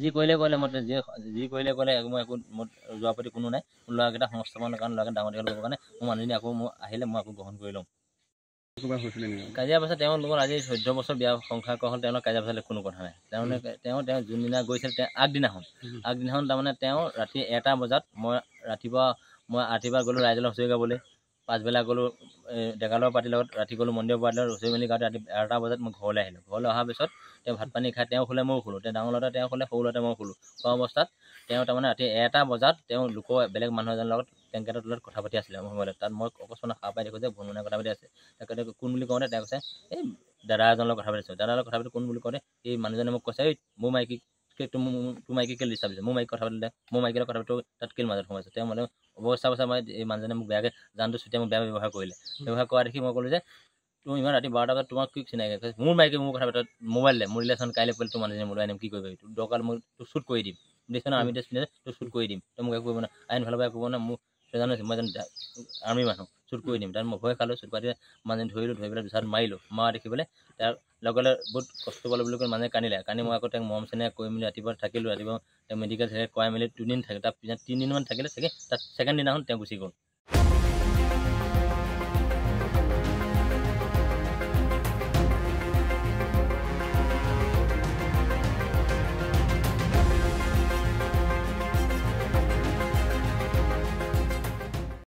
যি কৰিলে কৰিলে মই যি কৰিলে কৰিলে মই একো মোৰ যোৱা প্ৰতি কোনো নাই। মোৰ ল'ৰাকেইটা সংস্থাপনৰ কাৰণে ল'ৰাকেইটা ডাঙৰ দীঘল কৰিবৰ কাৰণে মোৰ মানুহজনী আকৌ মই আহিলে মই আকৌ গ্ৰহণ কৰি ল'ম। কাজিয়া পাছত তেওঁৰ লগত আজি 14 বছৰ বিয়া সংসাৰ কৰা হ'ল। তেওঁলোকৰ কাজিয়া পাছলৈ কোনো কথা নাই। তেওঁ যোনদিনা গৈছিল তেওঁ আগদিনাখন তাৰমানে তেওঁ ৰাতি 1টা বজাত মই ৰাতিপুৱা গ'লোঁ ৰাইজলৈ হুঁচৰি গাবলৈ। পাছবেলা গ'লোঁ ডেকালৰ পাৰ্টিৰ লগত, ৰাতি গ'লোঁ মন্দিৰৰ পাৰ্টিৰ লগত হুঁচৰি মেলি গাওঁতে ৰাতি 11টা বজাত মই ঘৰলৈ আহিলোঁ। ঘৰলৈ অহাৰ পিছত তেওঁ ভাত পানী খাই তেওঁ শুলে, ময়ো শুলোঁ। তেওঁ ডাঙৰ ল'ৰাটোৱে তেওঁ শুলে, সৰু ল'ৰাটোৱে মই শুলোঁ। খোৱা অৱস্থাত তেওঁ তাৰমানে ৰাতি 1টা বজাত তেওঁ বেলেগ মানুহ এজনৰ লগত টেংকেটৰ তলত কথা পাতি আছিলে মোবাইলত। তাত মই অকস্মাতে সাৰ পাই দেখোঁ যে ভুনমুনীয়া কথা পাতি আছে। তেখেতে কোন বুলি কওঁতে তেওঁ কৈছে এই দাদা এজনৰ লগত কথা পাতিছোঁ। দাদাৰ লগত কথা পাতি কোন বুলি কওঁতে এই মানুহজনে মোক কৈছে এই মোৰ মাইকী তোৰ মাইকী কেলৈ ডিষ্টাৰ্ব দিছে, মোৰ মাইকী কথা পাতিলে মোৰ মাইকীৰ লগত কথা পাতি তাত কেলৈ মাজত সোমাইছে। তেওঁ মানে অৱস্থা মই এই মানুহজনে মোক বেয়াকৈ জানটো ছুটিয়াই মোক বেয়া ব্যৱহাৰ কৰিলে। ব্যৱহাৰ কৰা দেখি মই ক'লোঁ যে তুমি ইমান ৰাতি 12টা বজাত তোমাক কি চিনাকি কৈছে, মোৰ মাইকী মোৰ কথা পাতি মোবাইল দে, মোৰ ৰিলেশ্যন কাইলৈ পৰিলে তোৰ মানুহজনী মোবাইল আনিম কি কৰিবি, তোৰ দৰকাৰ মই তোক শ্বুট কৰি দিম। দেখিছ না আমি ড্ৰেছ পিন্ধি তোক শ্বুট কৰি দিম। তই মোক একো কৰিব না, আইন ভালৰ পৰা একো কৰিব না। মোৰ জানো মই জানো আৰ্মি মানুহ, শ্বুট কৰি দিম। তাত মই ভয় খালোঁ। শ্বুট কৰি মানুহজনী ধৰি পেলাই দুচাট মাৰিলোঁ। মৰা দেখি পেলাই তাৰ লগে বহুত কষ্ট পালোঁ বুলি কৈ মানুহে কান্দিলে। কান্দি মই আকৌ তেওঁক মৰম চেনেহ কৰি মেলি ৰাতিপুৱা থাকিলোঁ। ৰাতিপুৱা তেওঁ মেডিকেল কৰাই মেলি 2 দিন থাকিল। তাৰ পিছত 3 দিনমান থাকিলে, তাত ছেকেণ্ড দিনাখন তেওঁ গুচি গ'ল।